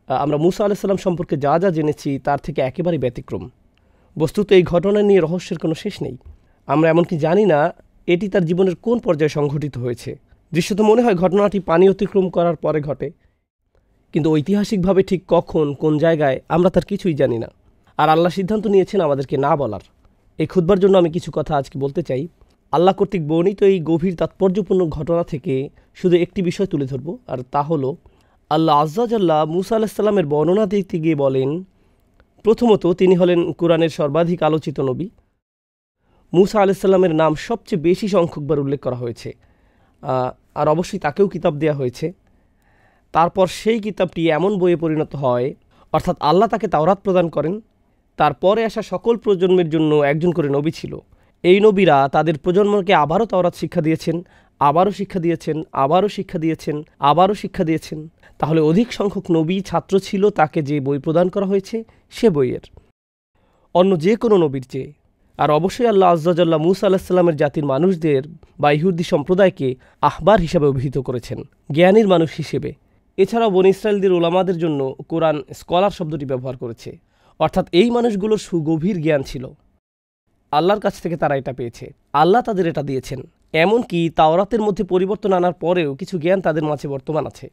আমরা মূসা আলাইহিস সালাম সম্পর্কে যা যা জেনেছি তার থেকে একেবারেই ব্যতিক্রম। বস্তুত এই ঘটনা নিয়ে রহস্যের কোনো শেষ নেই। আমরা এমনকি জানি না এটি তার জীবনের কোন পর্যায়ে সংঘটিত হয়েছে। দৃশ্যত মনে হয় ঘটনাটি পানি অতিক্রম করার পরে ঘটে, কিন্তু ঐতিহাসিকভাবে ঠিক কখন কোন জায়গায় আমরা তার কিছুই জানি না। আর আল্লাহ সিদ্ধান্ত নিয়েছেন আমাদেরকে না বলার। এই খুতবার জন্য আমি কিছু কথা আজকে বলতে চাই। আল্লাহ কর্তৃক বর্ণিত এই গভীর তাৎপর্যপূর্ণ ঘটনা থেকে শুধু একটি বিষয় তুলে ধরব, আর তা হলো আল্লাহ আজ্জা জাল্লা মূসা আলাইহিস সালামের বর্ণনা দিতে গিয়ে বলেন, প্রথমত তিনি হলেন কোরআনের সর্বাধিক আলোচিত নবী। মূসা আলাইহিস সালামের নাম সবচেয়ে বেশি সংখ্যকবার উল্লেখ করা হয়েছে, আর অবশ্যই তাকেও কিতাব দেওয়া হয়েছে। তারপর সেই কিতাবটি এমন বইয়ে পরিণত হয়, অর্থাৎ আল্লাহ তাকে তাওরাত প্রদান করেন। তারপরে আসা সকল প্রজন্মের জন্য একজন করে নবী ছিল। এই নবীরা তাদের প্রজন্মকে আবারও তাওরাত শিক্ষা দিয়েছেন, আবারও শিক্ষা দিয়েছেন, আবারও শিক্ষা দিয়েছেন, আবারও শিক্ষা দিয়েছেন। তাহলে অধিক সংখ্যক নবী ছাত্র ছিল তাকে যে বই প্রদান করা হয়েছে সে বইয়ের, অন্য যে কোনো নবীর চেয়ে। আর অবশ্যই আল্লাহ আজ্জা জাল্লা মূসা আলাইহিস সালামের জাতির মানুষদের বা ইহুদি সম্প্রদায়কে আহবার হিসাবে অভিহিত করেছেন, জ্ঞানীর মানুষ হিসেবে। এছাড়াও বনী ইসরায়েলদের ওলামাদের জন্য কোরআন স্কলার শব্দটি ব্যবহার করেছে, অর্থাৎ এই মানুষগুলোর সুগভীর জ্ঞান ছিল। আল্লাহর কাছ থেকে তারা এটা পেয়েছে, আল্লাহ তাদের এটা দিয়েছেন। এমনকি তাওরাতের মধ্যে পরিবর্তন আনার পরেও কিছু জ্ঞান তাদের মাঝে বর্তমান আছে।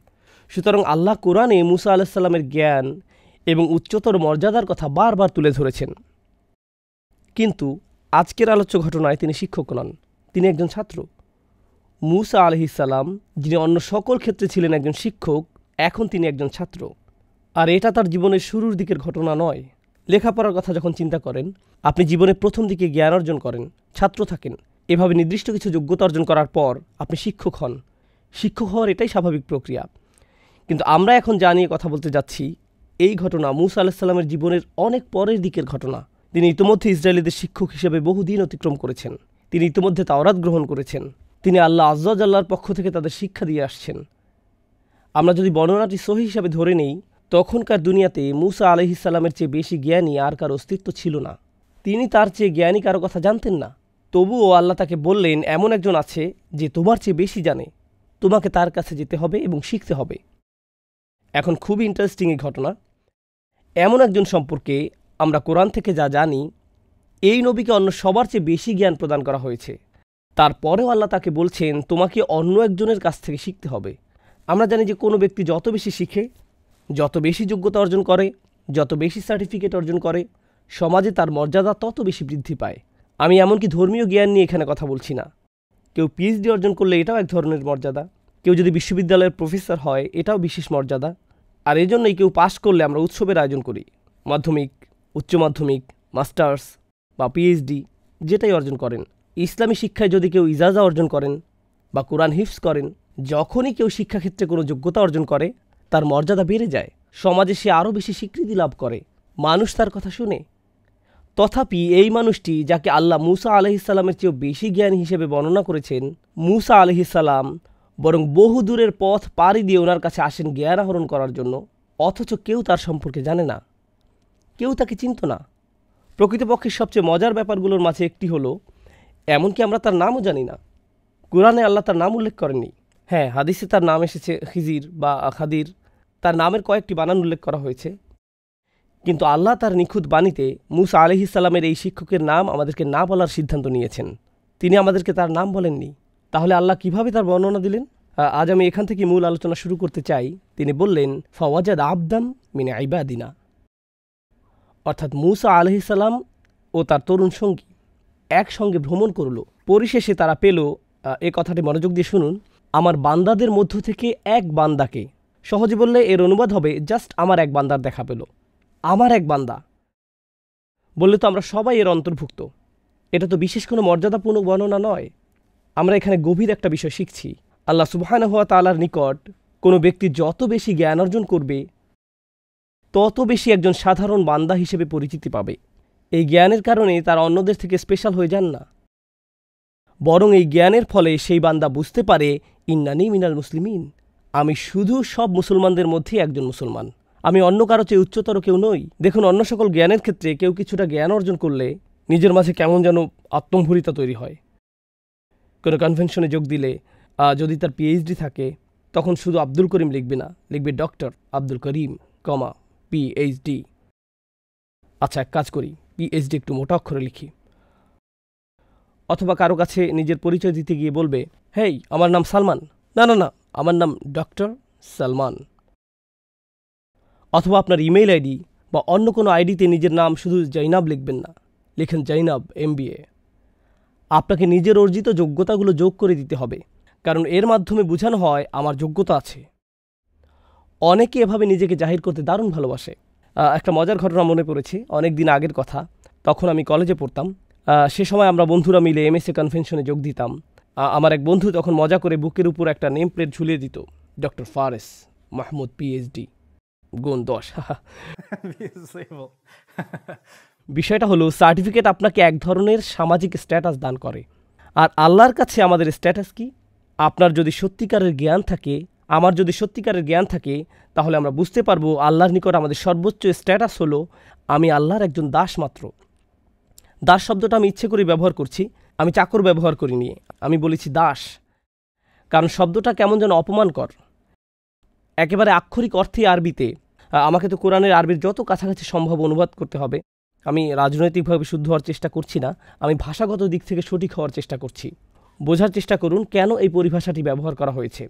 সুতরাং আল্লাহ কোরআনে মূসা আলাইহিস সালামের জ্ঞান এবং উচ্চতর মর্যাদার কথা বারবার তুলে ধরেছেন। কিন্তু আজকের আলোচ্য ঘটনায় তিনি শিক্ষক নন, তিনি একজন ছাত্র। মূসা আলাইহিস সালাম, যিনি অন্য সকল ক্ষেত্রে ছিলেন একজন শিক্ষক, এখন তিনি একজন ছাত্র। আর এটা তার জীবনের শুরুর দিকের ঘটনা নয়। লেখাপড়ার কথা যখন চিন্তা করেন, আপনি জীবনের প্রথম দিকে জ্ঞান অর্জন করেন, ছাত্র থাকেন, এভাবে নির্দিষ্ট কিছু যোগ্যতা অর্জন করার পর আপনি শিক্ষক হন। শিক্ষক হওয়ার এটাই স্বাভাবিক প্রক্রিয়া। কিন্তু আমরা এখন যা নিয়ে কথা বলতে যাচ্ছি, এই ঘটনা মূসা আলাইহিস সালামের জীবনের অনেক পরের দিকের ঘটনা। তিনি ইতিমধ্যে ইসরায়েলিদের শিক্ষক হিসেবে বহুদিন অতিক্রম করেছেন। তিনি ইতিমধ্যে তাওরাত গ্রহণ করেছেন। তিনি আল্লাহ আজ্জা জাল্লার পক্ষ থেকে তাদের শিক্ষা দিয়ে আসছেন। আমরা যদি বর্ণনাটি সহি হিসাবে ধরে নেই, তখনকার দুনিয়াতে মূসা আলাইহিস সালামের চেয়ে বেশি জ্ঞানী আর কার অস্তিত্ব ছিল না। তিনি তার চেয়ে জ্ঞানী কারো কথা জানতেন না। তবুও আল্লাহ তাকে বললেন, এমন একজন আছে যে তোমার চেয়ে বেশি জানে, তোমাকে তার কাছে যেতে হবে এবং শিখতে হবে। এখন খুবই ইন্টারেস্টিং এই ঘটনা। এমন একজন সম্পর্কে আমরা কোরআন থেকে যা জানি, এই নবীকে অন্য সবার চেয়ে বেশি জ্ঞান প্রদান করা হয়েছে। তারপরেও আল্লাহ তাকে বলছেন, তোমাকে অন্য একজনের কাছ থেকে শিখতে হবে। আমরা জানি যে কোনো ব্যক্তি যত বেশি শিখে, যত বেশি যোগ্যতা অর্জন করে, যত বেশি সার্টিফিকেট অর্জন করে, সমাজে তার মর্যাদা তত বেশি বৃদ্ধি পায়। আমি এমনকি ধর্মীয় জ্ঞান নিয়ে এখানে কথা বলছি না। কেউ পিএইচডি অর্জন করলে এটাও এক ধরনের মর্যাদা। কেউ যদি বিশ্ববিদ্যালয়ের প্রফেসর হয়, এটাও বিশেষ মর্যাদা। আর এজন্যই কেউ পাশ করলে আমরা উৎসবের আয়োজন করি। মাধ্যমিক, উচ্চ মাধ্যমিক, মাস্টার্স বা পিএইচডি যেটাই অর্জন করেন। ইসলামী শিক্ষায় যদি কেউ ইজাজা অর্জন করেন বা কোরআন হিফজ করেন, যখনই কেউ শিক্ষাক্ষেত্রে কোনো যোগ্যতা অর্জন করে, তার মর্যাদা বেড়ে যায়। সমাজে সে আরও বেশি স্বীকৃতি লাভ করে, মানুষ তার কথা শুনে। তথাপি এই মানুষটি, যাকে আল্লাহ মূসা আলাইহিস সালামের চেয়েও বেশি জ্ঞানী হিসেবে বর্ণনা করেছেন, মূসা আলাইহিস সালাম বরং বহু দূরের পথ পাড়ি দিয়ে ওনার কাছে আসেন জ্ঞান আহরণ করার জন্য, অথচ কেউ তার সম্পর্কে জানে না, কেউ তাকে চিনত না। প্রকৃতপক্ষে সবচেয়ে মজার ব্যাপারগুলোর মাঝে একটি হলো, এমনকি আমরা তার নামও জানি না। কোরআনে আল্লাহ তার নাম উল্লেখ করেননি। হ্যাঁ, হাদিসে তার নাম এসেছে খিজির বা খাদির, তার নামের কয়েকটি বানান উল্লেখ করা হয়েছে। কিন্তু আল্লাহ তার নিখুঁত বাণীতে মূসা আলাইহিস সালামের এই শিক্ষকের নাম আমাদেরকে না বলার সিদ্ধান্ত নিয়েছেন। তিনি আমাদেরকে তার নাম বলেননি। তাহলে আল্লাহ কিভাবে তার বর্ণনা দিলেন? আজ আমি এখান থেকে মূল আলোচনা শুরু করতে চাই। তিনি বললেন, ফাওয়াজাদ আবদাম মিন ইবাদিনা, অর্থাৎ মূসা আলাইহিস সালাম ও তার তরুণ সঙ্গী একসঙ্গে ভ্রমণ করল। পরিশেষে তারা পেল, এ কথাটি মনোযোগ দিয়ে শুনুন, আমার বান্দাদের মধ্য থেকে এক বান্দাকে। সহজে বললে এর অনুবাদ হবে, জাস্ট আমার এক বান্দার দেখা পেল। আমার এক বান্দা বললে তো আমরা সবাই এর অন্তর্ভুক্ত। এটা তো বিশেষ কোনো মর্যাদাপূর্ণ বর্ণনা নয়। আমরা এখানে গভীর একটা বিষয় শিখছি। আল্লাহ সুবহানাহু ওয়া তাআলার নিকট কোনো ব্যক্তি যত বেশি জ্ঞান অর্জন করবে, তত বেশি একজন সাধারণ বান্দা হিসেবে পরিচিতি পাবে। এই জ্ঞানের কারণে তারা অন্যদের থেকে স্পেশাল হয়ে যান না, বরং এই জ্ঞানের ফলে সেই বান্দা বুঝতে পারে, ইন্নানি মিনাল মুসলিমিন, আমি শুধু সব মুসলমানদের মধ্যেই একজন মুসলমান, আমি অন্য কারো চেয়ে উচ্চতর কেউ নই। দেখুন, অন্য সকল জ্ঞানের ক্ষেত্রে কেউ কিছুটা জ্ঞান অর্জন করলে নিজের মাঝে কেমন যেন আত্মম্ভরিতা তৈরি হয়। কোনো কনভেনশনে যোগ দিলে যদি তার পিএইচডি থাকে, তখন শুধু আব্দুল করিম লিখবে না, লিখবে ডক্টর আব্দুল করিম। কমা পিএইচডি। আচ্ছা, এক কাজ করি, পিএইচডি একটু মোটা অক্ষরে লিখি। অথবা কারো কাছে নিজের পরিচয় দিতে গিয়ে বলবে, হেই, আমার নাম সালমান। না না না, আমার নাম ডক্টর সালমান। অথবা আপনার ইমেইল আইডি বা অন্য কোনো আইডিতে নিজের নাম শুধু জৈনাব লিখবেন না, লিখেন জৈনাব MBA। আপনাকে নিজের অর্জিত যোগ্যতাগুলো যোগ করে দিতে হবে, কারণ এর মাধ্যমে বোঝানো হয় আমার যোগ্যতা আছে। অনেকে এভাবে নিজেকে জাহির করতে দারুণ ভালোবাসে। একটা মজার ঘটনা মনে পড়েছে, অনেক দিন আগের কথা। তখন আমি কলেজে পড়তাম। সে সময় আমরা বন্ধুরা মিলে MSA কনভেনশনে যোগ দিতাম। আমার এক বন্ধু তখন মজা করে বুকের উপর একটা নেম প্লেট ঝুলিয়ে দিত, ডক্টর ফারেস মাহমুদ PhD, গুণ 10। বিষয়টা হলো, সার্টিফিকেট আপনাকে এক ধরনের সামাজিক স্ট্যাটাস দান করে। আর আল্লাহর কাছে আমাদের স্ট্যাটাস কি? আপনার যদি সত্যিকারের জ্ঞান থাকে, আমার যদি সত্যিকারের জ্ঞান থাকে, তাহলে আমরা বুঝতে পারবো আল্লাহর নিকট আমাদের সর্বোচ্চ স্ট্যাটাস হলো আমি আল্লাহর একজন দাস মাত্র। দাস শব্দটা আমি ইচ্ছে করে ব্যবহার করছি, আমি চাকর ব্যবহার করিনি, আমি বলেছি দাস, কারণ শব্দটা কেমন যেন অপমানকর। একেবারে আক্ষরিক অর্থে আরবিতে আমাকে তো কোরআনের আরবির যত কাছাকাছি সম্ভব অনুবাদ করতে হবে। আমি রাজনৈতিকভাবে শুদ্ধ হওয়ার চেষ্টা করছি না, আমি ভাষাগত দিক থেকে সঠিক হওয়ার চেষ্টা করছি। বোঝার চেষ্টা করুন কেন এই পরিভাষাটি ব্যবহার করা হয়েছে।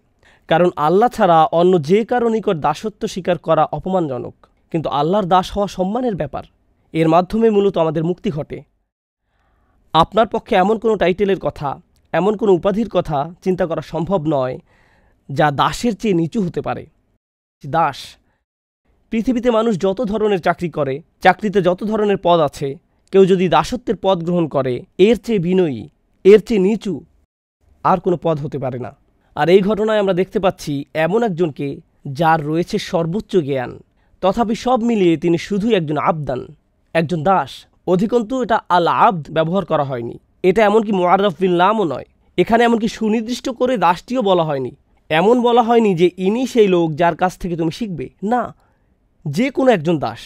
কারণ আল্লাহ ছাড়া অন্য যে কারো নিকট দাসত্ব স্বীকার করা অপমানজনক, কিন্তু আল্লাহর দাস হওয়া সম্মানের ব্যাপার। এর মাধ্যমে মূলত আমাদের মুক্তি ঘটে। আপনার পক্ষে এমন কোনো টাইটেলের কথা, এমন কোনো উপাধির কথা চিন্তা করা সম্ভব নয় যা দাসের চেয়ে নিচু হতে পারে। দাস, পৃথিবীতে মানুষ যত ধরনের চাকরি করে, চাকরিতে যত ধরনের পদ আছে, কেউ যদি দাসত্বের পদ গ্রহণ করে, এর চেয়ে বিনয়ী, এর চেয়ে নিচু আর কোনো পদ হতে পারে না। আর এই ঘটনায় আমরা দেখতে পাচ্ছি এমন একজনকে যার রয়েছে সর্বোচ্চ জ্ঞান, তথাপি সব মিলিয়ে তিনি শুধুই একজন আবদান, একজন দাস। অধিকন্তু এটা আল আবদ ব্যবহার করা হয়নি। এটা এমনকি মুআররাফ বিল নামও নয়। এখানে এমনকি সুনির্দিষ্ট করে দাসটিও বলা হয়নি। এমন বলা হয়নি যে ইনি সেই লোক যার কাছ থেকে তুমি শিখবে, না, যে কোনো একজন দাস।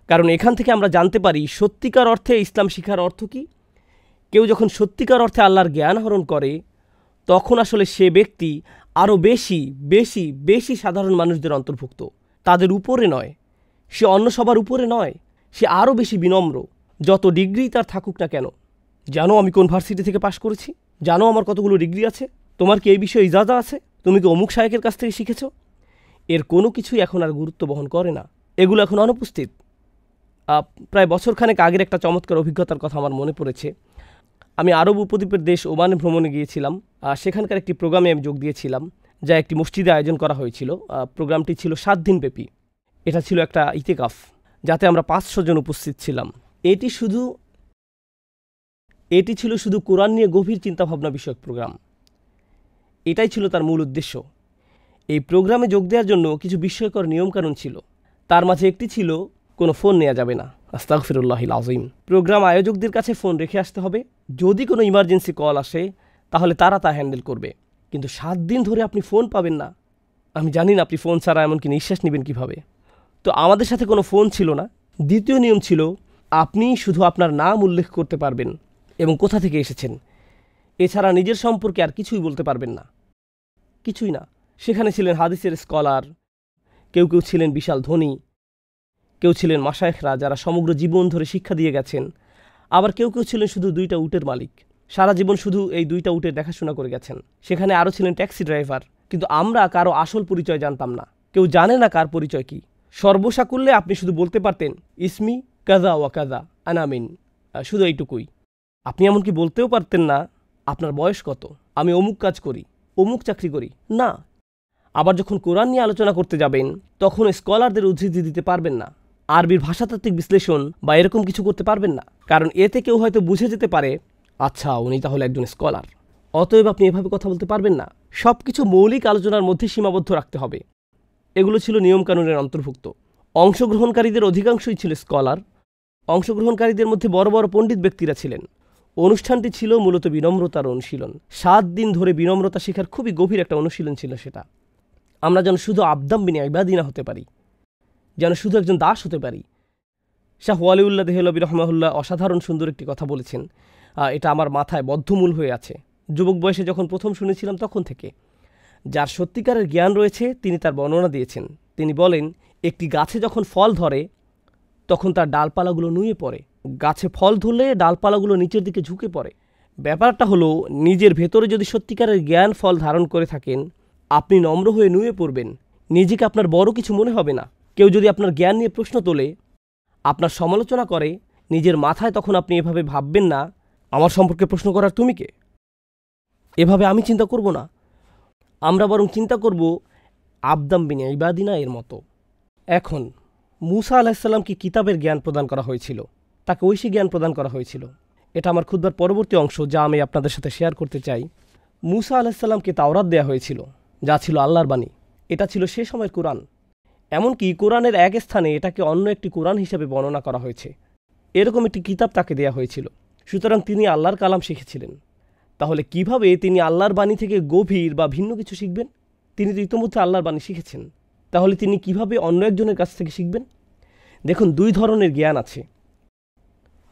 কারণ এখান থেকে আমরা জানতে পারি সত্যিকার অর্থে ইসলাম শিখার অর্থ কি। কেউ যখন সত্যিকার অর্থে আল্লাহর জ্ঞান আহরণ করে, তখন আসলে সে ব্যক্তি আরও বেশি বেশি বেশি সাধারণ মানুষদের অন্তর্ভুক্ত, তাদের উপরে নয়। সে অন্য সবার উপরে নয়, সে আরও বেশি বিনম্র, যত ডিগ্রি তার থাকুক না কেন। জানো আমি কোন ভার্সিটি থেকে পাশ করেছি? জানো আমার কতগুলো ডিগ্রি আছে? তোমার কি এই বিষয়ে ইজাজা আছে? তুমি কি অমুক শায়েখের কাছ থেকে শিখেছ? এর কোনো কিছুই এখন আর গুরুত্ব বহন করে না, এগুলো এখন অনুপস্থিত। প্রায় বছরখানেক আগের একটা চমৎকার অভিজ্ঞতার কথা আমার মনে পড়েছে। আমি আরব উপদ্বীপের দেশ ওমানে ভ্রমণে গিয়েছিলাম। সেখানকার একটি প্রোগ্রামে আমি যোগ দিয়েছিলাম, যা একটি মসজিদে আয়োজন করা হয়েছিল। প্রোগ্রামটি ছিল 7 দিন ব্যাপী। এটা ছিল একটা ইতিকাফ, যাতে আমরা 500 জন উপস্থিত ছিলাম। এটি ছিল শুধু কোরআন নিয়ে গভীর চিন্তাভাবনা বিষয়ক প্রোগ্রাম। এটাই ছিল তার মূল উদ্দেশ্য। এই প্রোগ্রামে যোগ দেওয়ার জন্য কিছু বিস্ময়কর নিয়মকানুন ছিল। তার মাঝে একটি ছিল, কোনো ফোন নেওয়া যাবে না। আস্তাগফিরুল্লাহিল আযীম। প্রোগ্রাম আয়োজকদের কাছে ফোন রেখে আসতে হবে। যদি কোনো ইমার্জেন্সি কল আসে, তাহলে তারা তা হ্যান্ডেল করবে। কিন্তু 7 দিন ধরে আপনি ফোন পাবেন না। আমি জানি না আপনি ফোন ছাড়া এমনকি নিঃশ্বাস নেবেন কীভাবে। তো আমাদের সাথে কোনো ফোন ছিল না। দ্বিতীয় নিয়ম ছিল, আপনি শুধু আপনার নাম উল্লেখ করতে পারবেন এবং কোথা থেকে এসেছেন। এছাড়া নিজের সম্পর্কে আর কিছুই বলতে পারবেন না, কিছুই না। সেখানে ছিলেন হাদিসের স্কলার, কেউ কেউ ছিলেন বিশাল ধনী, কেউ ছিলেন মাশায়েখরা যারা সমগ্র জীবন ধরে শিক্ষা দিয়ে গেছেন। আবার কেউ কেউ ছিলেন শুধু 2টা উটের মালিক, সারা জীবন শুধু এই 2টা উটের দেখাশোনা করে গেছেন। সেখানে আরও ছিলেন ট্যাক্সি ড্রাইভার। কিন্তু আমরা কারো আসল পরিচয় জানতাম না, কেউ জানে না কার পরিচয় কি। সর্বসাকুল্যে আপনি শুধু বলতে পারতেন, ইসমি কাজা ওয়া কাজা আনামিন, শুধু এইটুকুই। আপনি এমনকি বলতেও পারতেন না আপনার বয়স কত, আমি অমুক কাজ করি, অমুক চাকরি করি, না। আবার যখন কোরআন নিয়ে আলোচনা করতে যাবেন, তখন স্কলারদের উদ্ধৃতি দিতে পারবেন না, আরবির ভাষাতাত্ত্বিক বিশ্লেষণ বা এরকম কিছু করতে পারবেন না। কারণ এতে কেউ হয়তো বুঝে যেতে পারে, আচ্ছা উনি তাহলে একজন স্কলার। অতএব আপনি এভাবে কথা বলতে পারবেন না। সব কিছু মৌলিক আলোচনার মধ্যে সীমাবদ্ধ রাখতে হবে। এগুলো ছিল নিয়মকানুনের অন্তর্ভুক্ত। অংশগ্রহণকারীদের অধিকাংশই ছিল স্কলার। অংশগ্রহণকারীদের মধ্যে বড় বড় পণ্ডিত ব্যক্তিরা ছিলেন। অনুষ্ঠানটি ছিল মূলত বিনম্রতার অনুশীলন। 7 দিন ধরে বিনম্রতা শেখার খুবই গভীর একটা অনুশীলন ছিল সেটা। আমরা যেন শুধু আবদাম বিন ইবাদিনা হতে পারি, যেন শুধু একজন দাস হতে পারি। শাহ ওয়ালিউল্লাহ দেহলভী রহমাহুল্লাহ অসাধারণ সুন্দর একটি কথা বলেছেন, এটা আমার মাথায় বদ্ধমূল হয়ে আছে। যুবক বয়সে যখন প্রথম শুনেছিলাম তখন থেকে। যার সত্যিকারের জ্ঞান রয়েছে তিনি তার বর্ণনা দিয়েছেন। তিনি বলেন, একটি গাছে যখন ফল ধরে তখন তার ডালপালাগুলো নুয়ে পড়ে, গাছে ফল ধরলে ডালপালাগুলো নিচের দিকে ঝুঁকে পড়ে। ব্যাপারটা হলো, নিজের ভেতরে যদি সত্যিকারের জ্ঞান ফল ধারণ করে থাকেন, আপনি নম্র হয়ে নুয়ে পড়বেন, নিজেকে আপনার বড় কিছু মনে হবে না। কেউ যদি আপনার জ্ঞান নিয়ে প্রশ্ন তোলে, আপনার সমালোচনা করে, নিজের মাথায় তখন আপনি এভাবে ভাববেন না, আমার সম্পর্কে প্রশ্ন করার তুমি কে, এভাবে আমি চিন্তা করব না। আমরা বরং চিন্তা করব আবদাম বিন ইবাদিনা এর মতো। এখন মূসা আলাইহিসসালামকে কিতাবের জ্ঞান প্রদান করা হয়েছিল, তাকে ঐশী জ্ঞান প্রদান করা হয়েছিল। এটা আমার খুতবার পরবর্তী অংশ, যা আমি আপনাদের সাথে শেয়ার করতে চাই। মূসা আলাইহিসসালামকে তাওরাত দেয়া হয়েছিল, যা ছিল আল্লাহর বাণী। এটা ছিল সে সময়ের কোরআন। এমনকি কোরআনের এক স্থানে এটাকে অন্য একটি কোরআন হিসেবে বর্ণনা করা হয়েছে। এরকম একটি কিতাব তাকে দেয়া হয়েছিল। সুতরাং তিনি আল্লাহর কালাম শিখেছিলেন। তাহলে কিভাবে তিনি আল্লাহর বাণী থেকে গভীর বা ভিন্ন কিছু শিখবেন? তিনি তো ইতোমধ্যে আল্লাহর বাণী শিখেছেন। তাহলে তিনি কিভাবে অন্য একজনের কাছ থেকে শিখবেন? দেখুন, দুই ধরনের জ্ঞান আছে,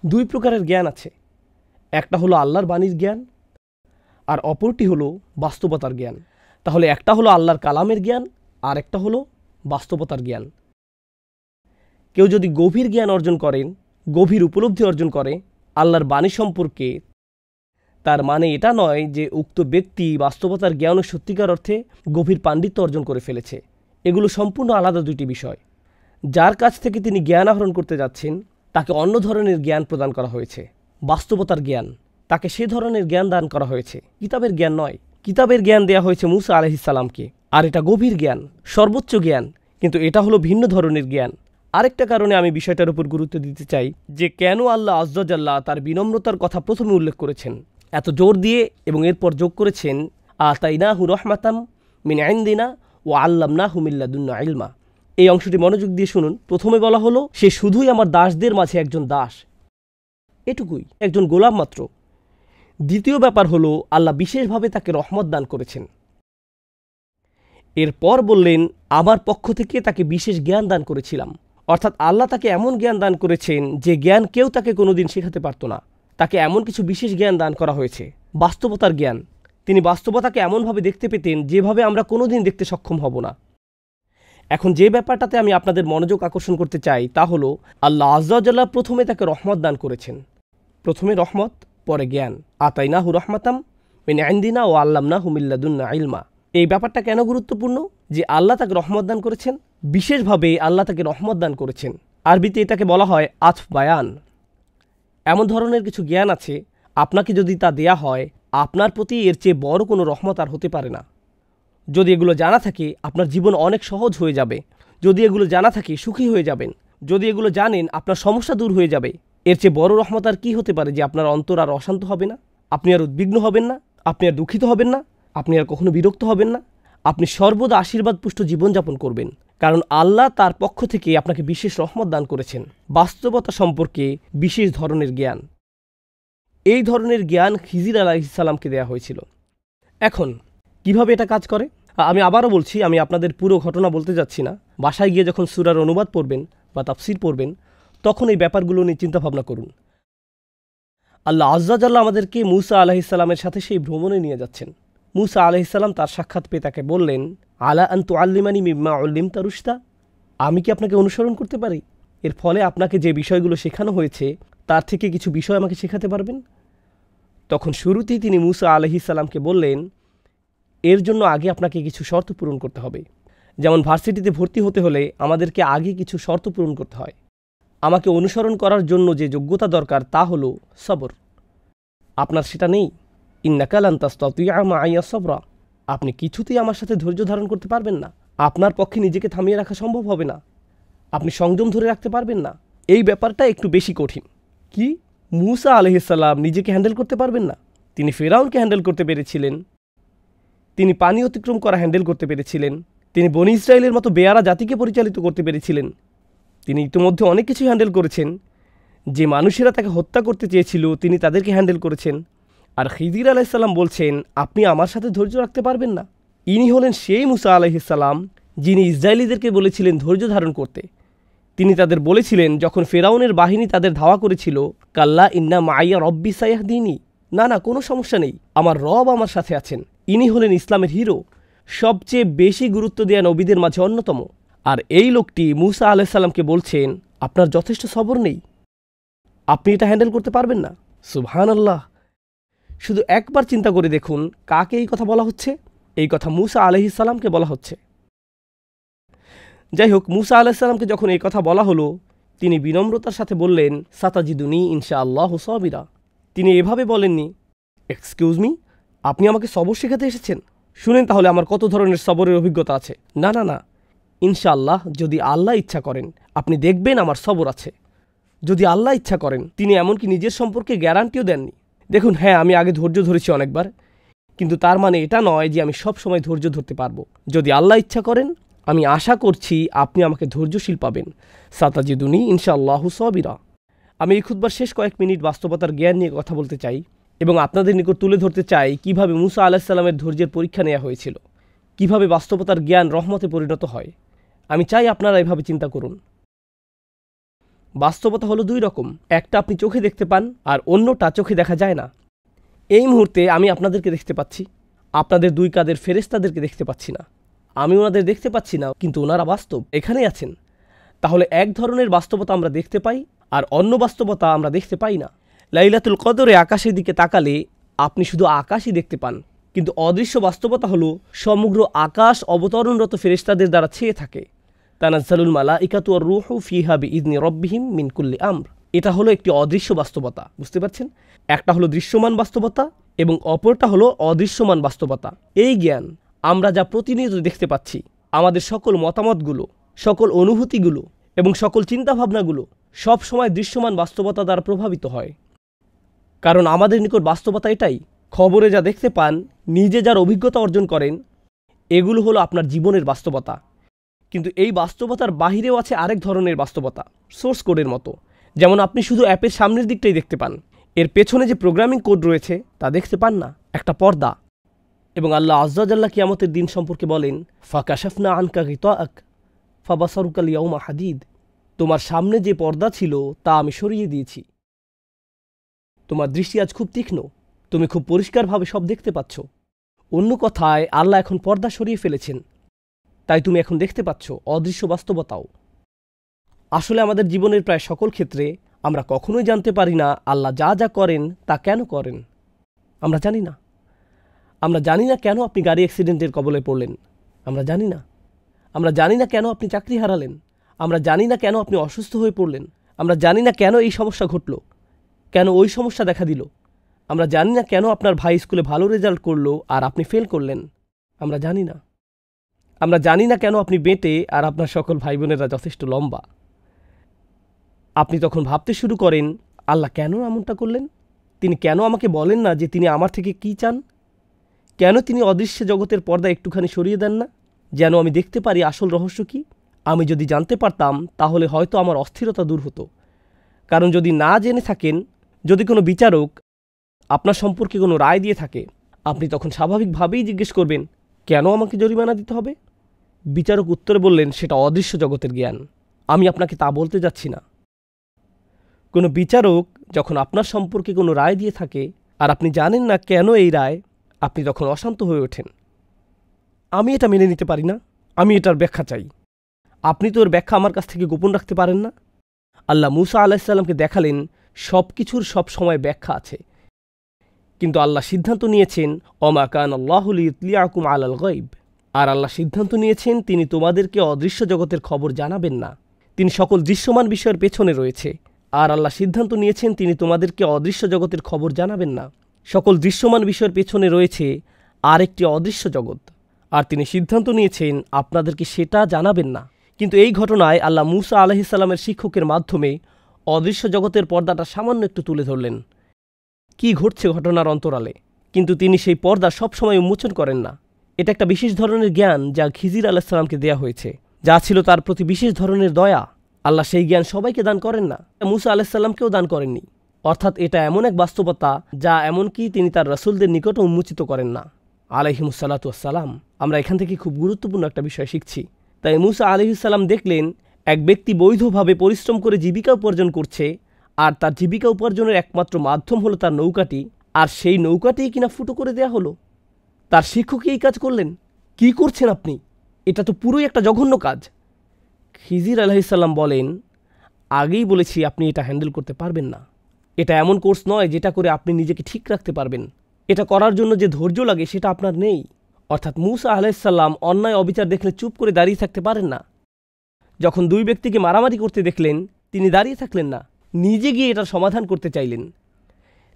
দুই প্রকারের জ্ঞান আছে। একটা হলো আল্লাহর বাণীর জ্ঞান, আর অপরটি হলো বাস্তবতার জ্ঞান। তাহলে একটা হলো আল্লাহর কালামের জ্ঞান, আর একটা হলো বাস্তবতার জ্ঞান। কেউ যদি গভীর জ্ঞান অর্জন করেন, গভীর উপলব্ধি অর্জন করে আল্লাহর বাণী সম্পর্কে, তার মানে এটা নয় যে উক্ত ব্যক্তি বাস্তবতার জ্ঞান ও সত্যিকার অর্থে গভীর পাণ্ডিত্য অর্জন করে ফেলেছে। এগুলো সম্পূর্ণ আলাদা দুইটি বিষয়। যার কাছ থেকে তিনি জ্ঞান আহরণ করতে যাচ্ছেন, তাকে অন্য ধরনের জ্ঞান প্রদান করা হয়েছে, বাস্তবতার জ্ঞান। তাকে সে ধরনের জ্ঞান দান করা হয়েছে, কিতাবের জ্ঞান নয়। কিতাবের জ্ঞান দেয়া হয়েছে মূসা আলাইহিসসালামকে, আর এটা গভীর জ্ঞান, সর্বোচ্চ জ্ঞান, কিন্তু এটা হলো ভিন্ন ধরনের জ্ঞান। আরেকটা কারণে আমি বিষয়টার উপর গুরুত্ব দিতে চাই যে কেন আল্লাহ আযজা ওয়া জাল্লা তার বিনম্রতার কথা প্রথমে উল্লেখ করেছেন এত জোর দিয়ে, এবং এরপর যোগ করেছেন আতাইনাহু রাহমাতাম মিন ইনদিনা ওয়া আল্লামনাহু মিন লাদুন্না ইলমা। এই অংশটি মনোযোগ দিয়ে শুনুন। প্রথমে বলা হলো, সে শুধুই আমার দাসদের মাঝে একজন দাস, এটুকুই, একজন গোলাম মাত্র। দ্বিতীয় ব্যাপার হলো, আল্লাহ বিশেষভাবে তাকে রহমত দান করেছেন। এরপর বললেন, আমার পক্ষ থেকে তাকে বিশেষ জ্ঞান দান করেছিলাম। অর্থাৎ আল্লাহ তাকে এমন জ্ঞান দান করেছেন যে জ্ঞান কেউ তাকে কোনোদিন শেখাতে পারত না। তাকে এমন কিছু বিশেষ জ্ঞান দান করা হয়েছে, বাস্তবতার জ্ঞান। তিনি বাস্তবতাকে এমনভাবে দেখতে পেতেন যেভাবে আমরা কোনোদিন দেখতে সক্ষম হব না। এখন যে ব্যাপারটাতে আমি আপনাদের মনোযোগ আকর্ষণ করতে চাই তা হলো, আল্লাহ আযজা ওয়া জাল্লা প্রথমে তাকে রহমত দান করেছেন। প্রথমে রহমত, পরে জ্ঞান। আতাইনাহু রাহমাতাম মিন ইনদিনা ওয়া আল্লামনাহু মিন লাদুন্না ইলমা। এই ব্যাপারটা কেন গুরুত্বপূর্ণ যে আল্লাহ তাকে রহমত দান করেছেন? বিশেষভাবে আল্লাহ তাকে রহমত দান করেছেন। আরবিতে এটাকে বলা হয় আতফ বায়ান। এমন ধরনের কিছু জ্ঞান আছে, আপনাকে যদি তা দেয়া হয়, আপনার প্রতি এর চেয়ে বড় কোনো রহমত আর হতে পারে না। যদি এগুলো জানা থাকে, আপনার জীবন অনেক সহজ হয়ে যাবে। যদি এগুলো জানা থাকে, সুখী হয়ে যাবেন। যদি এগুলো জানেন, আপনার সমস্যা দূর হয়ে যাবে। এর চেয়ে বড় রহমত আর কি হতে পারে যে আপনার অন্তর আর অশান্ত হবে না, আপনি আর উদ্বিগ্ন হবেন না, আপনি আর দুঃখিত হবেন না, আপনি আর কখনো বিরক্ত হবেন না। আপনি সর্বদা আশীর্বাদপুষ্ট জীবনযাপন করবেন, কারণ আল্লাহ তার পক্ষ থেকে আপনাকে বিশেষ রহমত দান করেছেন, বাস্তবতা সম্পর্কে বিশেষ ধরনের জ্ঞান। এই ধরনের জ্ঞান খিজির আলাইহিসসালামকে দেয়া হয়েছিল। এখন কিভাবে এটা কাজ করে? আমি আবারও বলছি, আমি আপনাদের পুরো ঘটনা বলতে যাচ্ছি না। বাসায় গিয়ে যখন সূরার অনুবাদ পড়বেন বা তাফসীর পড়বেন, তখন এই ব্যাপারগুলো নিয়ে চিন্তাভাবনা করুন। আল্লাহ আযজা ওয়া জাল্লা আমাদেরকে মূসা আলাইহিসসালামের সাথে সেই ভ্রমণে নিয়ে যাচ্ছেন। মূসা আলাইহিসসালাম তার সাক্ষাৎ পেয়ে তাকে বললেন, আলা আন তুআল্লিমানি মিম্মা উল্লিমতা রুশদা, আমি কি আপনাকে অনুসরণ করতে পারি? এর ফলে আপনাকে যে বিষয়গুলো শেখানো হয়েছে তার থেকে কিছু বিষয় আমাকে শেখাতে পারবেন? তখন শুরুতেই তিনি মূসা আলাইহিসসালামকে বললেন, এর জন্য আগে আপনাকে কিছু শর্ত পূরণ করতে হবে। যেমন ভার্সিটিতে ভর্তি হতে হলে আমাদেরকে আগে কিছু শর্ত পূরণ করতে হয়। আমাকে অনুসরণ করার জন্য যে যোগ্যতা দরকার তা হলো সবর। আপনার সেটা নেই। ইন্নাকা লান তাসতাতিআ মাইয়া সবরা, আপনি কিছুতেই আমার সাথে ধৈর্য ধারণ করতে পারবেন না। আপনার পক্ষে নিজেকে থামিয়ে রাখা সম্ভব হবে না। আপনি সংযম ধরে রাখতে পারবেন না। এই ব্যাপারটা একটু বেশি কঠিন। কি? মূসা আলাইহিসসালাম নিজেকে হ্যান্ডেল করতে পারবেন না? তিনি ফেরাউনকে হ্যান্ডেল করতে পেরেছিলেন, তিনি পানি অতিক্রম করা হ্যান্ডেল করতে পেরেছিলেন, তিনি বনী ইসরায়েলের মতো বেয়ারা জাতিকে পরিচালিত করতে পেরেছিলেন। তিনি ইতিমধ্যে অনেক কিছু হ্যান্ডেল করেছেন। যে মানুষেরা তাকে হত্যা করতে চেয়েছিল তিনি তাদেরকে হ্যান্ডেল করেছেন। আর খিদির আলাইহিসসালাম বলছেন, আপনি আমার সাথে ধৈর্য রাখতে পারবেন না? ইনি হলেন সেই মূসা আলাইহিসসালাম যিনি ইসরায়েলিদেরকে বলেছিলেন ধৈর্য ধারণ করতে। তিনি তাদের বলেছিলেন যখন ফেরাউনের বাহিনী তাদের ধাওয়া করেছিল, কাল্লা ইন্না মাইয়া রব্বি সায়াহদিনী, না না, কোনো সমস্যা নেই, আমার রব আমার সাথে আছেন। ইনি হলেন ইসলামের হিরো, সবচেয়ে বেশি গুরুত্ব দেয়া নবীদের মাঝে অন্যতম। আর এই লোকটি মূসা আলাইহিস সালামকে বলছেন, আপনার যথেষ্ট সবর নেই, আপনি এটা হ্যান্ডেল করতে পারবেন না। সুবহানাল্লাহ! শুধু একবার চিন্তা করে দেখুন, কাকে এই কথা বলা হচ্ছে? এই কথা মূসা আলাইহিস সালামকে বলা হচ্ছে। যাই হোক, মূসা আলাইহিস সালামকে যখন এই কথা বলা হলো, তিনি বিনম্রতার সাথে বললেন, সাতাজিদুনি ইনশাআল্লাহু সাবিরা। তিনি এভাবে বলেননি, এক্সকিউজ মি, আপনি আমাকে সবর শেখাতে এসেছেন? শুনেন তাহলে আমার কত ধরনের সবরের অভিজ্ঞতা আছে। না না না, ইনশাআল্লাহ, যদি আল্লাহ ইচ্ছা করেন আপনি দেখবেন আমার সবর আছে। যদি আল্লাহ ইচ্ছা করেন। তিনি এমনকি নিজের সম্পর্কে গ্যারান্টিও দেননি। দেখুন, হ্যাঁ, আমি আগে ধৈর্য ধরেছি অনেকবার, কিন্তু তার মানে এটা নয় যে আমি সব সময় ধৈর্য ধরতে পারবো। যদি আল্লাহ ইচ্ছা করেন, আমি আশা করছি আপনি আমাকে ধৈর্যশীল পাবেন। সাতাজিদুনি ইনশাআল্লাহু সাবিরা। আমি এই খুতবার শেষ কয়েক মিনিট বাস্তবতার জ্ঞান নিয়ে কথা বলতে চাই এবং আপনাদের নিকট তুলে ধরতে চাই কিভাবে মূসা আলাইহিস সালামের ধৈর্যের পরীক্ষা নেওয়া হয়েছিল, কিভাবে বাস্তবতার জ্ঞান রহমতে পরিণত হয়। আমি চাই আপনারা এভাবে চিন্তা করুন। বাস্তবতা হলো দুই রকম, একটা আপনি চোখে দেখতে পান আর অন্যটা চোখে দেখা যায় না। এই মুহূর্তে আমি আপনাদেরকে দেখতে পাচ্ছি, আপনাদের দুই কাঁধের ফেরেশতাদেরকে দেখতে পাচ্ছি না। আমি ওনাদের দেখতে পাচ্ছি না, কিন্তু ওনারা বাস্তব, এখানেই আছেন। তাহলে এক ধরনের বাস্তবতা আমরা দেখতে পাই আর অন্য বাস্তবতা আমরা দেখতে পাই না। লাইলাতুল কদরে আকাশের দিকে তাকালে আপনি শুধু আকাশই দেখতে পান, কিন্তু অদৃশ্য বাস্তবতা হলো সমগ্র আকাশ অবতরণরত ফেরেশতাদের দ্বারা ছেয়ে থাকে। তানাজ্জালুল মালাইকাতু ওয়ার রূহু ফিহা বিইذনি রাব্বিহিম মিন কুল্লি আমর। এটা হলো একটি অদৃশ্য বাস্তবতা, বুঝতে পারছেন? একটা হলো দৃশ্যমান বাস্তবতা এবং অপরটা হলো অদৃশ্যমান বাস্তবতা। এই জ্ঞান আমরা যা প্রতিনিয়ত দেখতে পাচ্ছি, আমাদের সকল মতামতগুলো, সকল অনুভূতিগুলো এবং সকল চিন্তাভাবনাগুলো সব সময় দৃশ্যমান বাস্তবতা দ্বারা প্রভাবিত হয়। কারণ আমাদের নিকট বাস্তবতা এটাই। খবরে যা দেখতে পান, নিজে যার অভিজ্ঞতা অর্জন করেন, এগুলো হলো আপনার জীবনের বাস্তবতা। কিন্তু এই বাস্তবতার বাহিরেও আছে আরেক ধরনের বাস্তবতা, সোর্স কোডের মতো। যেমন আপনি শুধু অ্যাপের সামনের দিকটাই দেখতে পান, এর পেছনে যে প্রোগ্রামিং কোড রয়েছে তা দেখতে পান না, একটা পর্দা। এবং আল্লাহ আযজা ওয়া জাল্লা কিয়ামতের দিন সম্পর্কে বলেন, ফাকাশাফনা আনকা গিতাআক ফাবাসারুকাল ইয়াউমা হাদিদ। তোমার সামনে যে পর্দা ছিল তা আমি সরিয়ে দিয়েছি। তোমার দৃষ্টি আজ খুব তীক্ষ্ণ, তুমি খুব পরিষ্কারভাবে সব দেখতে পাচ্ছ। অন্য কথায়, আল্লাহ এখন পর্দা সরিয়ে ফেলেছেন, তাই তুমি এখন দেখতে পাচ্ছ অদৃশ্য বাস্তবতাও। আসলে আমাদের জীবনের প্রায় সকল ক্ষেত্রে আমরা কখনোই জানতে পারি না আল্লাহ যা যা করেন তা কেন করেন। আমরা জানি না। আমরা জানি না কেন আপনি গাড়ি অ্যাক্সিডেন্টের কবলে পড়লেন। আমরা জানি না। আমরা জানি না কেন আপনি চাকরি হারালেন। আমরা জানি না কেন আপনি অসুস্থ হয়ে পড়লেন। আমরা জানি না কেন এই সমস্যা ঘটল, কেন ওই সমস্যা দেখা দিল। আমরা জানি না কেন আপনার ভাই স্কুলে ভালো রেজাল্ট করলো আর আপনি ফেল করলেন। আমরা জানি না। আমরা জানি না কেন আপনি বেঁটে আর আপনার সকল ভাই বোনেরা যথেষ্ট লম্বা। আপনি তখন ভাবতে শুরু করেন, আল্লাহ কেন এমনটা করলেন? তিনি কেন আমাকে বলেন না যে তিনি আমার থেকে কি চান? কেন তিনি অদৃশ্য জগতের পর্দা একটুখানি সরিয়ে দেন না, যেন আমি দেখতে পারি আসল রহস্য কি? আমি যদি জানতে পারতাম তাহলে হয়তো আমার অস্থিরতা দূর হতো। কারণ যদি না জেনে থাকেন, যদি কোনো বিচারক আপনার সম্পর্কে কোনো রায় দিয়ে থাকে, আপনি তখন স্বাভাবিকভাবেই জিজ্ঞেস করবেন, কেন আমাকে জরিমানা দিতে হবে? বিচারক উত্তরে বললেন, সেটা অদৃশ্য জগতের জ্ঞান, আমি আপনাকে তা বলতে যাচ্ছি না। কোনো বিচারক যখন আপনার সম্পর্কে কোনো রায় দিয়ে থাকে আর আপনি জানেন না কেন এই রায়, আপনি তখন অশান্ত হয়ে ওঠেন। আমি এটা মেনে নিতে পারি না, আমি এটার ব্যাখ্যা চাই। আপনি তো এর ব্যাখ্যা আমার কাছ থেকে গোপন রাখতে পারেন না। আল্লাহ মূসা আলাইহিস সালামকে দেখালেন সব কিছুর সব সময় ব্যাখ্যা আছে, কিন্তু আল্লাহ সিদ্ধান্ত নিয়েছেন ওমা কানা আল্লাহু লিইউতলিআকুম আলাল গায়ব। আর আল্লাহ সিদ্ধান্ত নিয়েছেন তিনি তোমাদেরকে অদৃশ্য জগতের খবর জানাবেন না। তিনি সকল দৃশ্যমান বিষয়ের পেছনে রয়েছে। আর আল্লাহ সিদ্ধান্ত নিয়েছেন তিনি তোমাদেরকে অদৃশ্য জগতের খবর জানাবেন না। সকল দৃশ্যমান বিষয়ের পেছনে রয়েছে আরেকটি অদৃশ্য জগৎ, আর তিনি সিদ্ধান্ত নিয়েছেন আপনাদেরকে সেটা জানাবেন না। কিন্তু এই ঘটনায় আল্লাহ মূসা আলাইহিস সালামের শিক্ষকের মাধ্যমে অদৃশ্য জগতের পর্দাটা সামান্য একটু তুলে ধরলেন, কি ঘটছে ঘটনার অন্তরালে। কিন্তু তিনি সেই পর্দা সবসময় উন্মোচন করেন না। এটা একটা বিশেষ ধরনের জ্ঞান যা খিজির আলাইহিস সালামকে দেয়া হয়েছে, যা ছিল তার প্রতি বিশেষ ধরনের দয়া। আল্লাহ সেই জ্ঞান সবাইকে দান করেন না, মূসা আলাইহিস সালামকেও দান করেননি। অর্থাৎ এটা এমন এক বাস্তবতা যা এমনকি তিনি তার রাসূলদের নিকটও উন্মোচিত করেন না আলাইহিমুসসালাতু ওয়াসসালাম। আমরা এখান থেকে খুব গুরুত্বপূর্ণ একটা বিষয় শিখছি। তাই মূসা আলাইহিস সালাম দেখলেন এক ব্যক্তি বৈধভাবে পরিশ্রম করে জীবিকা উপার্জন করছে, আর তার জীবিকা উপার্জনের একমাত্র মাধ্যম হলো তার নৌকাটি, আর সেই নৌকাটিই কিনা ফুটো করে দেয়া হলো। তার শিক্ষকই এই কাজ করলেন। কি করছেন আপনি? এটা তো পুরোই একটা জঘন্য কাজ। খিজির আলাইহিসসালাম বলেন, আগেই বলেছি আপনি এটা হ্যান্ডেল করতে পারবেন না। এটা এমন কোর্স নয় যেটা করে আপনি নিজেকে ঠিক রাখতে পারবেন। এটা করার জন্য যে ধৈর্য লাগে সেটা আপনার নেই। অর্থাৎ মূসা আলাইহিসসালাম অন্যায় অবিচার দেখলে চুপ করে দাঁড়িয়ে থাকতে পারেন না। যখন দুই ব্যক্তিকে মারামারি করতে দেখলেন, তিনি দাঁড়িয়ে থাকলেন না, নিজে গিয়ে এটার সমাধান করতে চাইলেন।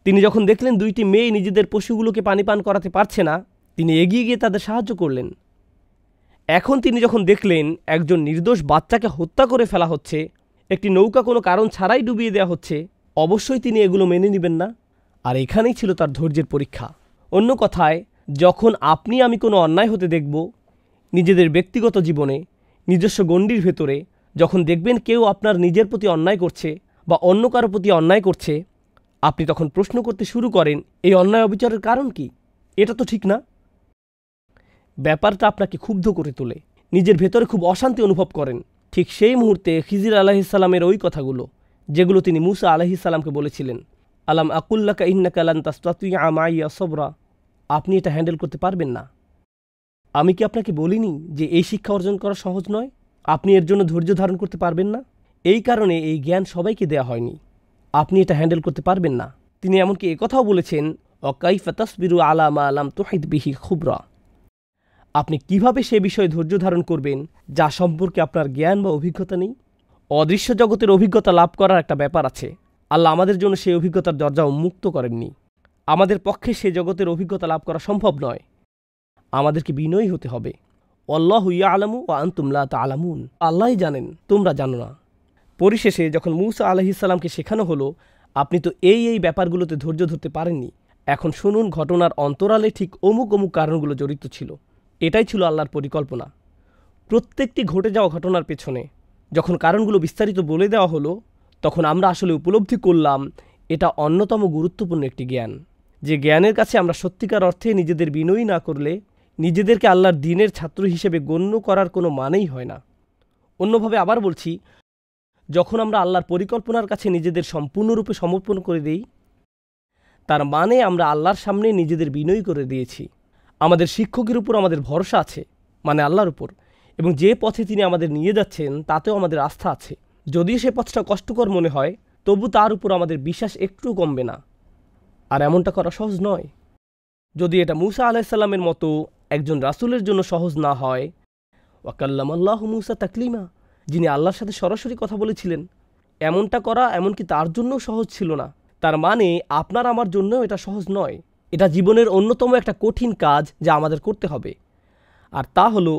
তিনি যখন দেখলেন দুইটি মেয়ে নিজেদের পশুগুলোকে পানি পান করাতে পারছে না, তিনি এগিয়ে গিয়ে তাদের সাহায্য করলেন। এখন তিনি যখন দেখলেন একজন নির্দোষ বাচ্চাকে হত্যা করে ফেলা হচ্ছে, একটি নৌকা কোনো কারণ ছাড়াই ডুবিয়ে দেওয়া হচ্ছে, অবশ্যই তিনি এগুলো মেনে নেবেন না। আর এখানেই ছিল তার ধৈর্যের পরীক্ষা। অন্য কথায়, যখন আপনি আমি কোনো অন্যায় হতে দেখব, নিজেদের ব্যক্তিগত জীবনে, নিজস্ব গণ্ডির ভেতরে, যখন দেখবেন কেউ আপনার নিজের প্রতি অন্যায় করছে বা অন্য কারো প্রতি অন্যায় করছে, আপনি তখন প্রশ্ন করতে শুরু করেন, এই অন্যায় অবিচারের কারণ কি? এটা তো ঠিক না। ব্যাপারটা আপনাকে ক্ষুব্ধ করে তোলে, নিজের ভেতরে খুব অশান্তি অনুভব করেন। ঠিক সেই মুহূর্তে খিজির আলাইহিসসালামের ওই কথাগুলো, যেগুলো তিনি মূসা আলাইহিসসালামকে বলেছিলেন, আলাম আকুল্লাকা ইন্নাকা লান তাসতাতিয়া মাইয়া সবরা, আপনি এটা হ্যান্ডেল করতে পারবেন না। আমি কি আপনাকে বলিনি যে এই শিক্ষা অর্জন করা সহজ নয়? আপনি এর জন্য ধৈর্য ধারণ করতে পারবেন না। এই কারণে এই জ্ঞান সবাইকে দেয়া হয়নি। আপনি এটা হ্যান্ডেল করতে পারবেন না। তিনি এমনকি একথাও বলেছেন, অকাইফা তাসবিরু আলা মা লাম তুহিত বিহি খুবরা, আপনি কিভাবে সে বিষয়ে ধৈর্য ধারণ করবেন যা সম্পর্কে আপনার জ্ঞান বা অভিজ্ঞতা নেই? অদৃশ্য জগতের অভিজ্ঞতা লাভ করার একটা ব্যাপার আছে। আল্লাহ আমাদের জন্য সেই অভিজ্ঞতার দরজা উন্মুক্ত করেননি। আমাদের পক্ষে সে জগতের অভিজ্ঞতা লাভ করা সম্ভব নয়। আমাদেরকে বিনয়ী হতে হবে। আল্লাহু ইয়ালামু ওয়া আনতুম লা তা'লামুন, আল্লাহই জানেন, তোমরা জানো না। পরিশেষে যখন মূসা আলাইহিসসালামকে শেখানো হলো, আপনি তো এই ব্যাপারগুলোতে ধৈর্য ধরতে পারেননি, এখন শুনুন ঘটনার অন্তরালে ঠিক অমুক অমুক কারণগুলো জড়িত ছিল। এটাই ছিল আল্লাহর পরিকল্পনা। প্রত্যেকটি ঘটে যাওয়া ঘটনার পেছনে যখন কারণগুলো বিস্তারিত বলে দেওয়া হলো, তখন আমরা আসলে উপলব্ধি করলাম এটা অন্যতম গুরুত্বপূর্ণ একটি জ্ঞান, যে জ্ঞানের কাছে আমরা সত্যিকার অর্থে নিজেদের বিনয়ী না করলে নিজেদেরকে আল্লাহর দ্বীনের ছাত্র হিসেবে গণ্য করার কোনো মানেই হয় না। অন্যভাবে আবার বলছি, যখন আমরা আল্লাহর পরিকল্পনার কাছে নিজেদের সম্পূর্ণরূপে সমর্পণ করে দিই, তার মানে আমরা আল্লাহর সামনে নিজেদের বিনয়ী করে দিয়েছি। আমাদের শিক্ষকের উপর আমাদের ভরসা আছে, মানে আল্লাহর উপর, এবং যে পথে তিনি আমাদের নিয়ে যাচ্ছেন তাতেও আমাদের আস্থা আছে। যদিও সে পথটা কষ্টকর মনে হয়, তবু তার উপর আমাদের বিশ্বাস একটু কমবে না। আর এমনটা করা সহজ নয়। যদি এটা মূসা আলাইহিসসালামের মতো একজন রাসূলের জন্য সহজ না হয়, ওয়াকাল্লামাল্লাহু মূসা তাকলিমা, যিনি আল্লাহর সাথে সরাসরি কথা বলেছিলেন, এমনটা করা এমনকি তার জন্যও সহজ ছিল না। তার মানে আপনার আমার জন্যও এটা সহজ নয়। এটা জীবনের অন্যতম একটা কঠিন কাজ যা আমাদের করতে হবে। আর তা হলো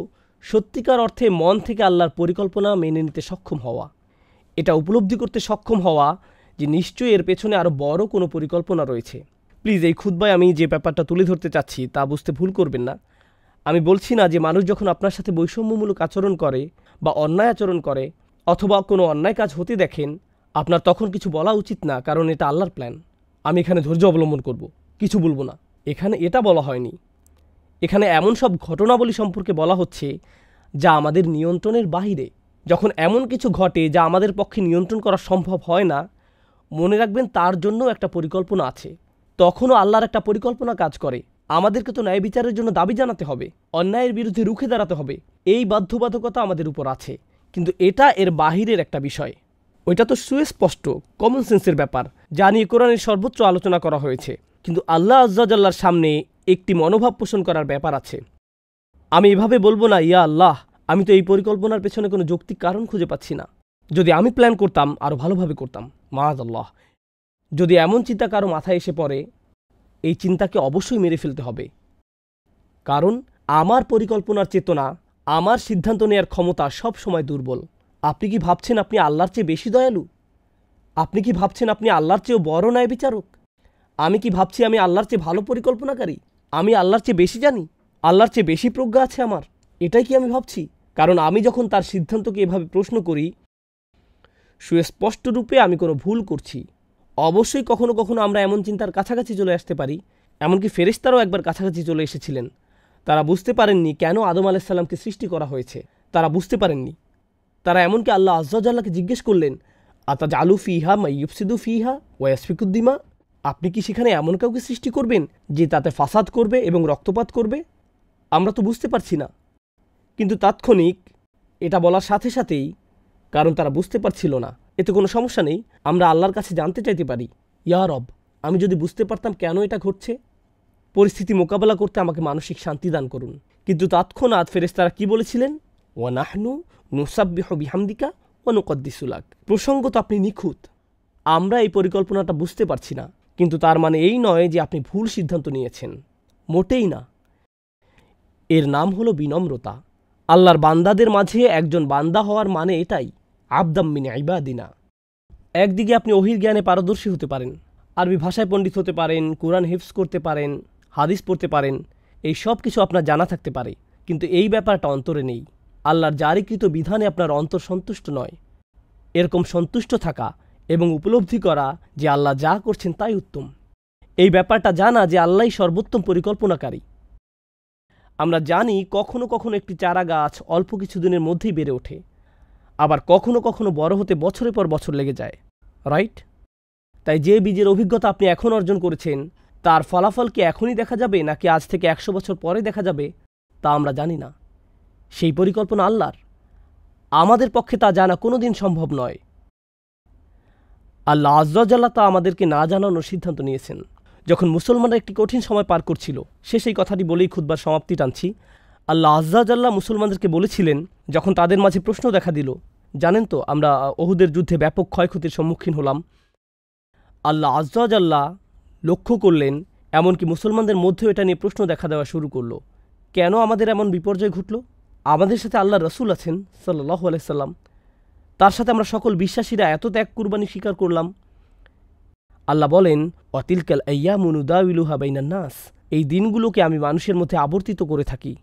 সত্যিকার অর্থে মন থেকে আল্লাহর পরিকল্পনা মেনে নিতে সক্ষম হওয়া। এটা উপলব্ধি করতে সক্ষম হওয়া যে নিশ্চয়ই এর পেছনে আরও বড় কোনো পরিকল্পনা রয়েছে। প্লিজ এই খুতবায় আমি যে ব্যাপারটা তুলে ধরতে চাচ্ছি তা বুঝতে ভুল করবেন না। আমি বলছি না যে মানুষ যখন আপনার সাথে বৈষম্যমূলক আচরণ করে বা অন্যায় আচরণ করে অথবা কোনো অন্যায় কাজ হতে দেখেন, আপনার তখন কিছু বলা উচিত না, কারণ এটা আল্লাহর প্ল্যান। আমি এখানে ধৈর্য অবলম্বন করব, কিছু বলবো না। এখানে এটা বলা হয়নি। এখানে এমন সব ঘটনাবলী সম্পর্কে বলা হচ্ছে যা আমাদের নিয়ন্ত্রণের বাহিরে। যখন এমন কিছু ঘটে যা আমাদের পক্ষে নিয়ন্ত্রণ করা সম্ভব হয় না, মনে রাখবেন তার জন্য একটা পরিকল্পনা আছে। তখনও আল্লাহর একটা পরিকল্পনা কাজ করে। আমাদেরকে তো ন্যায় বিচারের জন্য দাবি জানাতে হবে, অন্যায়ের বিরুদ্ধে রুখে দাঁড়াতে হবে। এই বাধ্যবাধকতা আমাদের উপর আছে, কিন্তু এটা এর বাহিরের একটা বিষয়। ওইটা তো সুস্পষ্ট কমন সেন্সের ব্যাপার, যা নিয়ে কোরআনের সর্বোচ্চ আলোচনা করা হয়েছে। কিন্তু আল্লাহ আজ্জা জাল্লার সামনে একটি মনোভাব পোষণ করার ব্যাপার আছে। আমি এভাবে বলবো না, ইয়া আল্লাহ, আমি তো এই পরিকল্পনার পেছনে কোনো যৌক্তিক কারণ খুঁজে পাচ্ছি না। যদি আমি প্ল্যান করতাম আরও ভালোভাবে করতাম। মাআযাল্লাহ। যদি এমন চিন্তা কারো মাথায় এসে পড়ে, এই চিন্তাকে অবশ্যই মেরে ফেলতে হবে। কারণ আমার পরিকল্পনার চেতনা, আমার সিদ্ধান্ত নেওয়ার ক্ষমতা সব সময় দুর্বল। আপনি কি ভাবছেন আপনি আল্লাহর চেয়ে বেশি দয়ালু? আপনি কি ভাবছেন আপনি আল্লাহর চেয়েও বড় ন্যায় বিচারক? আমি কি ভাবছি আমি আল্লাহর চেয়ে ভালো পরিকল্পনাকারী? আমি আল্লাহর চেয়ে বেশি জানি, আল্লাহর চেয়ে বেশি প্রজ্ঞা আছে আমার? এটাই কি আমি ভাবছি? কারণ আমি যখন তার সিদ্ধান্তকে এভাবে প্রশ্ন করি, সুস্পষ্ট রূপে আমি কোনো ভুল করছি। অবশ্যই কখনো কখনো আমরা এমন চিন্তার কাছাকাছি চলে আসতে পারি। এমনকি ফেরেশতারাও একবার কাছাকাছি চলে এসেছিলেন। তারা বুঝতে পারেননি কেন আদম আলাইহিস সালামকে সৃষ্টি করা হয়েছে। তারা বুঝতে পারেননি। তারা এমনকি আল্লাহ আজ্জা ওয়াজাল্লাহকে জিজ্ঞেস করলেন, আতাজআলু ফিহা মা ইউফসিদু ফিহা ওয়া ইয়াসফিকুদ দিমা, আপনি কি সেখানে এমন কাউকে সৃষ্টি করবেন যে তাতে ফাসাদ করবে এবং রক্তপাত করবে? আমরা তো বুঝতে পারছি না। কিন্তু তাৎক্ষণিক এটা বলার সাথে সাথেই কারণ তারা বুঝতে পারছিল না। এতে কোনো সমস্যা নেই, আমরা আল্লাহর কাছে জানতে চাইতে পারি, ইয়া রব, আমি যদি বুঝতে পারতাম কেন এটা ঘটছে, পরিস্থিতি মোকাবেলা করতে আমাকে মানসিক শান্তি দান করুন। কিন্তু তৎক্ষণাৎ ফেরেশতারা কি বলেছিলেন? ওয়া নাহনু নুসাব্বিহু বিহামদিকা ওয়া নুকদ্দিসু লাক। প্রসঙ্গত আপনি নিখুঁত, আমরা এই পরিকল্পনাটা বুঝতে পারছি না, কিন্তু তার মানে এই নয় যে আপনি ভুল সিদ্ধান্ত নিয়েছেন, মোটেই না। এর নাম হলো বিনম্রতা। আল্লাহর বান্দাদের মাঝে একজন বান্দা হওয়ার মানে এটাই, আবদাম মিন ইবাদিনা। একদিকে আপনি ওহীর জ্ঞানে পারদর্শী হতে পারেন, আরবি ভাষায় পণ্ডিত হতে পারেন, কোরআন হিফজ করতে পারেন, হাদিস পড়তে পারেন, এই সব কিছু আপনার জানা থাকতে পারে, কিন্তু এই ব্যাপারটা অন্তরে নেই। আল্লাহর জারিকৃত বিধানে আপনার অন্তর সন্তুষ্ট নয়। এরকম সন্তুষ্ট থাকা এবং উপলব্ধি করা যে আল্লাহ যা করছেন তাই উত্তম, এই ব্যাপারটা জানা যে আল্লাহই সর্বোত্তম পরিকল্পনাকারী। আমরা জানি কখনো কখনো একটি চারা গাছ অল্প কিছুদিনের মধ্যেই বেড়ে ওঠে, আবার কখনো কখনো বড় হতে বছরের পর বছর লেগে যায়, রাইট? তাই যে বীজের অভিজ্ঞতা আপনি এখন অর্জন করেছেন তার ফলাফল কি এখনই দেখা যাবে নাকি আজ থেকে 100 বছর পরে দেখা যাবে তা আমরা জানি না। সেই পরিকল্পনা আল্লাহর, আমাদের পক্ষে তা জানা কোনোদিন সম্ভব নয়। আল্লাহ আযজা ওয়া জাল্লা তা আমাদেরকে না জানানোর সিদ্ধান্ত নিয়েছেন। যখন মুসলমানরা একটি কঠিন সময় পার করছিল, সেই কথাটি বলেই খুতবার সমাপ্তি টানছি। আল্লাহ আযজা ওয়া জাল্লা মুসলমানদেরকে বলেছিলেন, যখন তাদের মাঝে প্রশ্ন দেখা দিল, জানেন তো আমরা উহুদের যুদ্ধে ব্যাপক ক্ষয়ক্ষতির সম্মুখীন হলাম। আল্লাহ আযজা ওয়া জাল্লা লক্ষ্য করলেন, এমনকি মুসলমানদের মধ্যেও এটা নিয়ে প্রশ্ন দেখা দেওয়া শুরু করলো, কেন আমাদের এমন বিপর্যয় ঘটল? আমাদের সাথে আল্লাহর রাসূল আছেন সাল্লাল্লাহু আলাইহি সাল্লাম, তার সাথে আমরা সকল বিশ্বাসীরা এত ত্যাগ কুরবানি স্বীকার করলাম। আল্লাহ বলেন, ওয়াতিলকাল আইয়ামু নুদাউিলুহা বাইনান নাস, এই দিনগুলোকে আমি মানুষের মধ্যে আবর্তিত করে থাকি।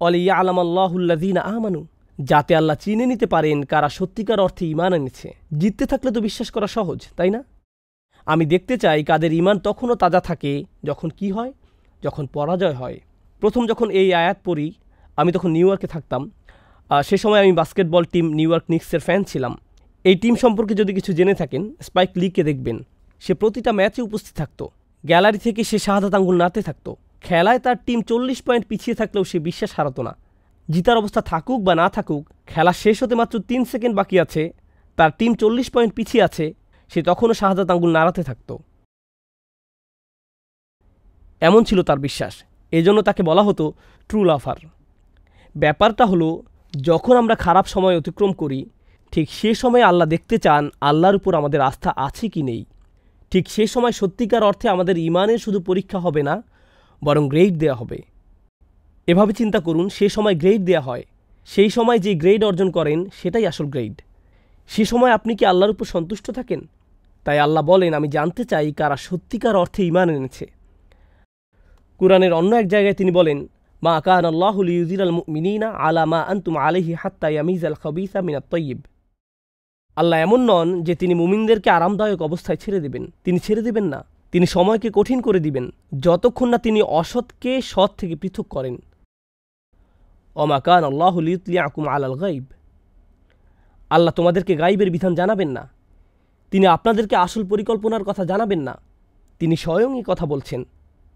ওয়ালিয়ালামাল্লাহুল্লাযীনা আমানু, যাতে আল্লাহ চিনে নিতে পারেন কারা সত্যিকার অর্থে ঈমান এনেছে। জিততে থাকলে তো বিশ্বাস করা সহজ, তাই না? আমি দেখতে চাই কাদের ঈমান তখনও তাজা থাকে যখন কি হয়, যখন পরাজয় হয়। প্রথম যখন এই আয়াত পড়ি, আমি তখন নিউ ইয়র্কে থাকতাম। সে সময় আমি বাস্কেটবল টিম নিউ ইয়র্ক নিক্সের ফ্যান ছিলাম। এই টিম সম্পর্কে যদি কিছু জেনে থাকেন, স্পাইক লিকে দেখবেন, সে প্রতিটা ম্যাচে উপস্থিত থাকত। গ্যালারি থেকে সে শাহাদাত আঙ্গুল নাড়তে থাকত। খেলায় তার টিম 40 পয়েন্ট পিছিয়ে থাকলেও সে বিশ্বাস হারাত না। জিতার অবস্থা থাকুক বা না থাকুক, খেলা শেষ হতে মাত্র 3 সেকেন্ড বাকি আছে, তার টিম 40 পয়েন্ট পিছিয়ে আছে, সে তখনও শাহাদাত আঙ্গুল নাড়াতে থাকত। এমন ছিল তার বিশ্বাস। এজন্য তাকে বলা হতো ট্রু লাভার। ব্যাপারটা হলো, যখন আমরা খারাপ সময় অতিক্রম করি, ঠিক সে সময় আল্লাহ দেখতে চান আল্লাহর উপর আমাদের আস্থা আছে কি নেই। ঠিক সে সময় সত্যিকার অর্থে আমাদের ঈমানের শুধু পরীক্ষা হবে না, বরং গ্রেড দেয়া হবে। এভাবে চিন্তা করুন, সে সময় গ্রেড দেয়া হয়, সেই সময় যে গ্রেড অর্জন করেন সেটাই আসল গ্রেড। সে সময় আপনি কি আল্লাহর উপর সন্তুষ্ট থাকেন? তাই আল্লাহ বলেন, আমি জানতে চাই কারা সত্যিকার অর্থে ঈমান এনেছে। কুরআনের অন্য এক জায়গায় তিনি বলেন, মা কানা আল্লাহু লিইউযিরাল মুমিনিনা আলা মা আনতুম আলাইহি হাত্তা ইয়ামিজাল খাবিসা মিনাত তাইয়্যিব। আল্লাহ এমন নন যে তিনি মুমিনদেরকে আরামদায়ক অবস্থায় ছেড়ে দেবেন। তিনি ছেড়ে দেবেন না, তিনি সময়কে কঠিন করে দিবেন যতক্ষণ না তিনি অসৎকে সৎ থেকে পৃথক করেন। ওমা কানা আল্লাহু লিইউতলিআকুম আলাল গায়ব। আল্লাহ তোমাদেরকে গায়বের বিধান জানাবেন না, তিনি আপনাদেরকে আসল পরিকল্পনার কথা জানাবেন না, তিনি স্বয়ংই কথা বলছেন।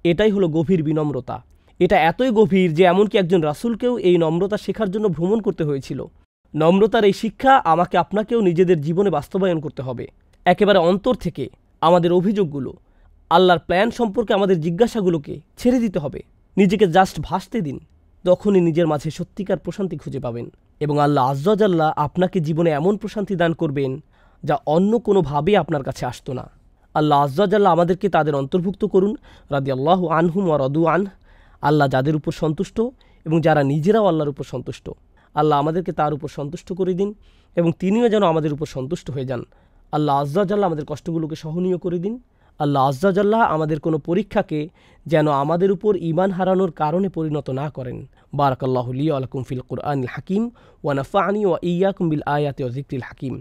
এটাই হলো গভীর বিনম্রতা। এটা এতই গভীর যে এমনকি একজন রাসূলকেও এই নম্রতা শেখার জন্য ভ্রমণ করতে হয়েছিল। নম্রতার এই শিক্ষা আমাকে আপনাকেও নিজেদের জীবনে বাস্তবায়ন করতে হবে। একেবারে অন্তর থেকে আমাদের অভিযোগগুলো, আল্লাহর প্ল্যান সম্পর্কে আমাদের জিজ্ঞাসাগুলোকে ছেড়ে দিতে হবে। নিজেকে জাস্ট ভাসতে দিন, তখনই নিজের মাঝে সত্যিকার প্রশান্তি খুঁজে পাবেন এবং আল্লাহ আযজা ওয়া জাল্লা আপনাকে জীবনে এমন প্রশান্তি দান করবেন যা অন্য কোনোভাবে আপনার কাছে আসতো না। আল্লাহ আযজা ওয়া জাল্লা আমাদেরকে তাদের অন্তর্ভুক্ত করুন, রাদিয়াল্লাহু আনহুম ওয়া রাদু আনহু। আল্লাহ যাদের উপর সন্তুষ্ট এবং যারা নিজেরাও আল্লাহর উপর সন্তুষ্ট, আল্লাহ আমাদেরকে তার উপর সন্তুষ্ট করে দিন এবং তিনিও যেন আমাদের উপর সন্তুষ্ট হয়ে যান। আল্লাহ আযজা ওয়া জাল্লা আমাদের কষ্টগুলোকে সহনীয় করে দিন। আল্লাহ আযজা ওয়া জাল্লা আমাদের কোনো পরীক্ষাকে যেন আমাদের উপর ঈমান হারানোর কারণে পরিণত না করেন। বারাকাল্লাহু লি ওয়া লাকুম ফিল কুরআনিল হাকিম ওয়া নাফা'নি ওয়া ইয়্যাকুম বিল আয়াতি ওয়া যিকরিল হাকিম।